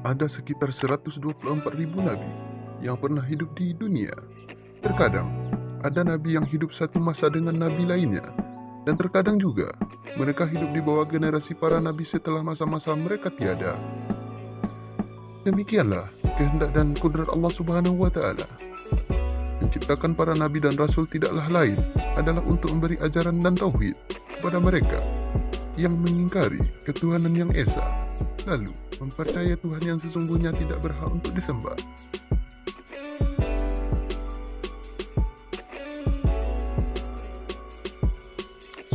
Ada sekitar 124.000 nabi yang pernah hidup di dunia. Terkadang, ada nabi yang hidup satu masa dengan nabi lainnya, dan terkadang juga mereka hidup di bawah generasi para nabi setelah masa-masa mereka tiada. Demikianlah kehendak dan kudrat Allah Subhanahu wa Ta'ala. Menciptakan para nabi dan rasul tidaklah lain adalah untuk memberi ajaran dan tauhid kepada mereka yang mengingkari ketuhanan yang esa, lalu mempercayai Tuhan yang sesungguhnya tidak berhak untuk disembah.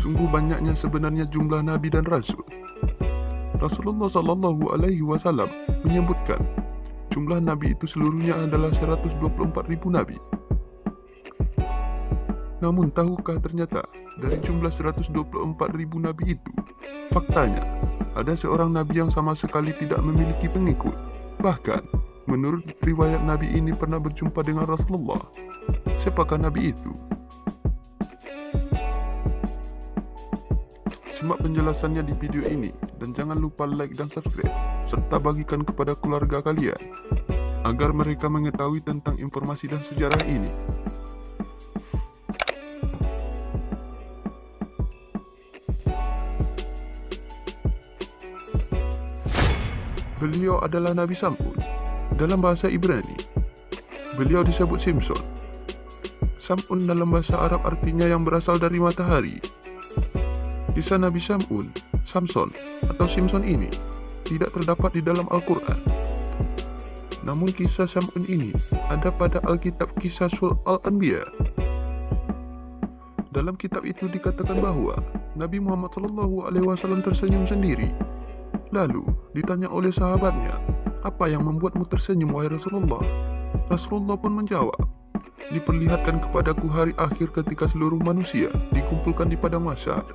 Sungguh banyaknya sebenarnya jumlah nabi dan rasul. Rasulullah Shallallahu Alaihi Wasallam menyebutkan jumlah nabi itu seluruhnya adalah 124.000 nabi. Namun tahukah ternyata dari jumlah 124.000 nabi itu, faktanya ada seorang nabi yang sama sekali tidak memiliki pengikut. Bahkan menurut riwayat nabi ini pernah berjumpa dengan Rasulullah. Siapakah nabi itu? Simak penjelasannya di video ini dan jangan lupa like dan subscribe serta bagikan kepada keluarga kalian agar mereka mengetahui tentang informasi dan sejarah ini. Beliau adalah Nabi Sam'un. Dalam bahasa Ibrani, beliau disebut Simson. Sam'un dalam bahasa Arab artinya yang berasal dari matahari. Kisah Nabi Sam'un, Samson atau Simson ini tidak terdapat di dalam Al-Quran. Namun kisah Sam'un ini ada pada Alkitab Kisah Sul Al-Anbiya. Dalam kitab itu dikatakan bahwa Nabi Muhammad SAW tersenyum sendiri. Lalu ditanya oleh sahabatnya, "Apa yang membuatmu tersenyum, wahai Rasulullah?" Rasulullah pun menjawab, "Diperlihatkan kepadaku hari akhir ketika seluruh manusia dikumpulkan di padang mahsyar.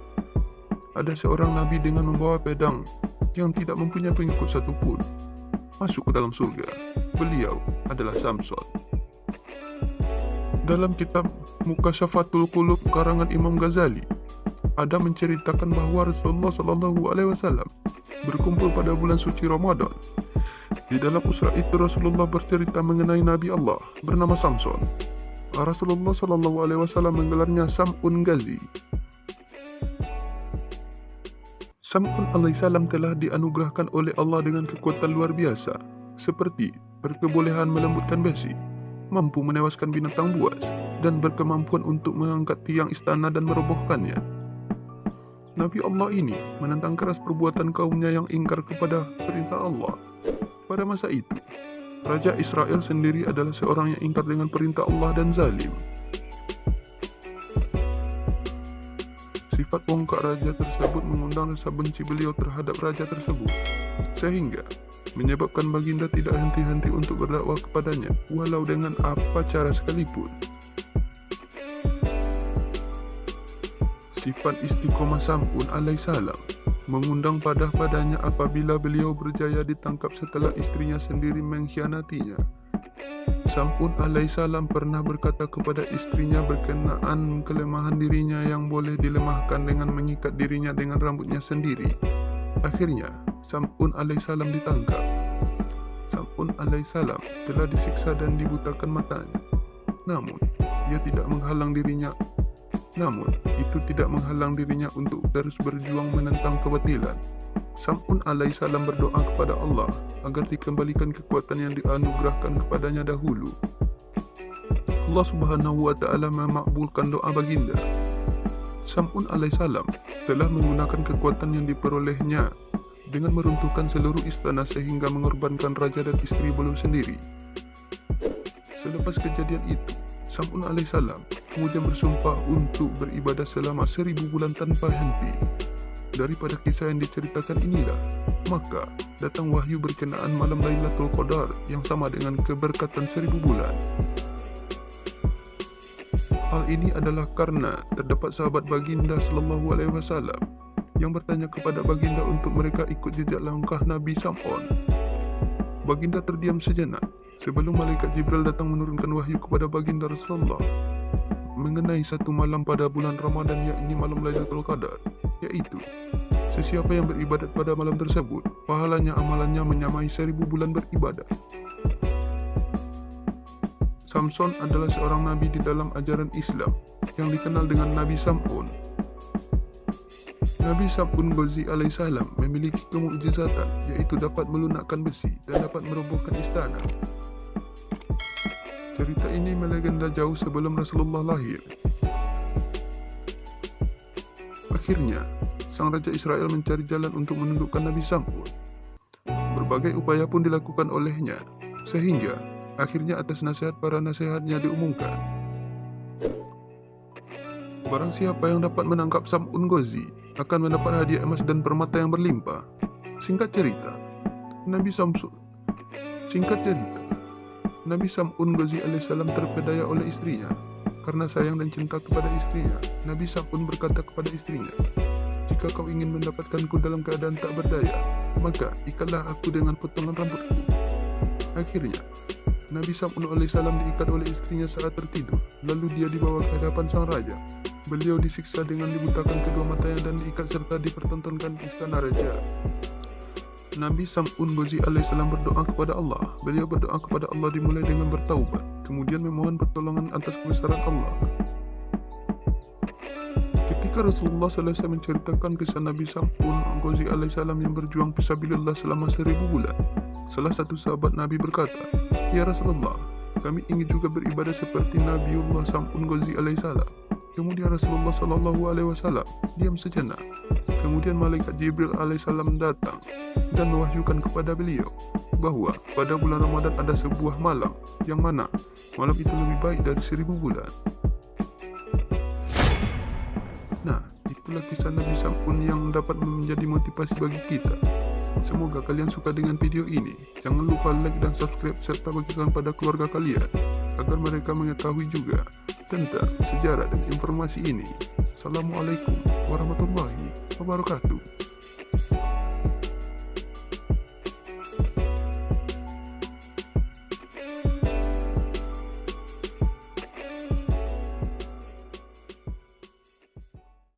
Ada seorang nabi dengan membawa pedang yang tidak mempunyai pengikut satupun masuk ke dalam surga. Beliau adalah Samson." Dalam kitab Mukasyafatul Qulub karangan Imam Ghazali, ada menceritakan bahwa Rasulullah SAW berkumpul pada bulan suci Ramadan. Di dalam usra itu Rasulullah bercerita mengenai Nabi Allah bernama Samson. Rasulullah SAW menggelarnya Sam'un Ghazi. Sam'un alaihissalam telah dianugerahkan oleh Allah dengan kekuatan luar biasa, seperti berkebolehan melembutkan besi, mampu menewaskan binatang buas, dan berkemampuan untuk mengangkat tiang istana dan merobohkannya. Nabi Allah ini menentang keras perbuatan kaumnya yang ingkar kepada perintah Allah. Pada masa itu, Raja Israel sendiri adalah seorang yang ingkar dengan perintah Allah dan zalim. Sifat bongkak raja tersebut mengundang rasa benci beliau terhadap raja tersebut, sehingga menyebabkan baginda tidak henti-henti untuk berdakwah kepadanya, walau dengan apa cara sekalipun. Sifat istiqomah Sam'un alaihissalam mengundang padanya apabila beliau berjaya ditangkap setelah istrinya sendiri mengkhianatinya. Sam'un alaihissalam pernah berkata kepada istrinya berkenaan kelemahan dirinya yang boleh dilemahkan dengan mengikat dirinya dengan rambutnya sendiri. Akhirnya, Sam'un alaihissalam ditangkap. Sam'un alaihissalam telah disiksa dan dibutakan matanya. Namun, itu tidak menghalang dirinya untuk terus berjuang menentang kebatilan. Sam'un alaihissalam berdoa kepada Allah agar dikembalikan kekuatan yang dianugerahkan kepadanya dahulu. Allah Subhanahu wa Ta'ala memakbulkan doa baginda. Sam'un alaihissalam telah menggunakan kekuatan yang diperolehnya dengan meruntuhkan seluruh istana sehingga mengorbankan raja dan istri beliau sendiri. Selepas kejadian itu, Sam'un alaihissalam kemudian bersumpah untuk beribadah selama 1000 bulan tanpa henti. Daripada kisah yang diceritakan inilah, maka datang wahyu berkenaan malam Lailatul Qadar yang sama dengan keberkatan 1000 bulan. Hal ini adalah karena terdapat sahabat baginda Sallallahu Alaihi Wasallam yang bertanya kepada baginda untuk mereka ikut jejak langkah Nabi Sam'un. Baginda terdiam sejenak sebelum malaikat Jibril datang menurunkan wahyu kepada baginda Rasulullah mengenai satu malam pada bulan Ramadan, yakni malam Lailatul Qadar, yaitu Sesiapa yang beribadat pada malam tersebut, pahalanya amalannya menyamai 1000 bulan beribadah. Samson adalah seorang nabi di dalam ajaran Islam yang dikenal dengan Nabi Sam'un. Nabi Sam'un Ghazi alaihissalam memiliki kemukjizatan, yaitu dapat melunakkan besi dan dapat merobohkan istana. Cerita ini melegenda jauh sebelum Rasulullah lahir. Akhirnya, sang Raja Israel mencari jalan untuk menundukkan Nabi Sam'un. Berbagai upaya pun dilakukan olehnya, sehingga akhirnya atas nasihat para nasihatnya diumumkan. Barang siapa yang dapat menangkap Sam'un Ghazi akan mendapat hadiah emas dan permata yang berlimpah. Singkat cerita, Nabi Sam'un Ghazi alaihissalam terpedaya oleh istrinya. Karena sayang dan cinta kepada istrinya, Nabi Sam'un berkata kepada istrinya, "Jika kau ingin mendapatkanku dalam keadaan tak berdaya, maka ikatlah aku dengan potongan rambutku." Akhirnya, Nabi Sam'un alaihissalam diikat oleh istrinya saat tertidur, lalu dia dibawa ke hadapan sang raja. Beliau disiksa dengan dibutakan kedua matanya dan diikat serta dipertontonkan di istana raja. Nabi Sam'un Ghazi alaihissalam berdoa kepada Allah. Beliau berdoa kepada Allah dimulai dengan bertaubat, kemudian memohon pertolongan atas kebesaran Allah. Ketika Rasulullah SAW menceritakan kisah Nabi Sam'un Ghazi alaihissalam yang berjuang fisabilillah selama 1000 bulan, salah satu sahabat Nabi berkata, "Ya Rasulullah, kami ingin juga beribadah seperti Nabiullah Sam'un Ghazi alaihissalam." Kemudian Rasulullah SAW diam sejenak. Kemudian malaikat Jibril alaihissalam datang dan mewahyukan kepada beliau bahwa pada bulan Ramadan ada sebuah malam yang mana malam itu lebih baik dari 1000 bulan. Nah, itulah kisah Nabi Sam'un yang dapat menjadi motivasi bagi kita. Semoga kalian suka dengan video ini. Jangan lupa like dan subscribe serta bagikan pada keluarga kalian agar mereka mengetahui juga tentang sejarah dan informasi ini. Assalamualaikum warahmatullahi wabarakatuh.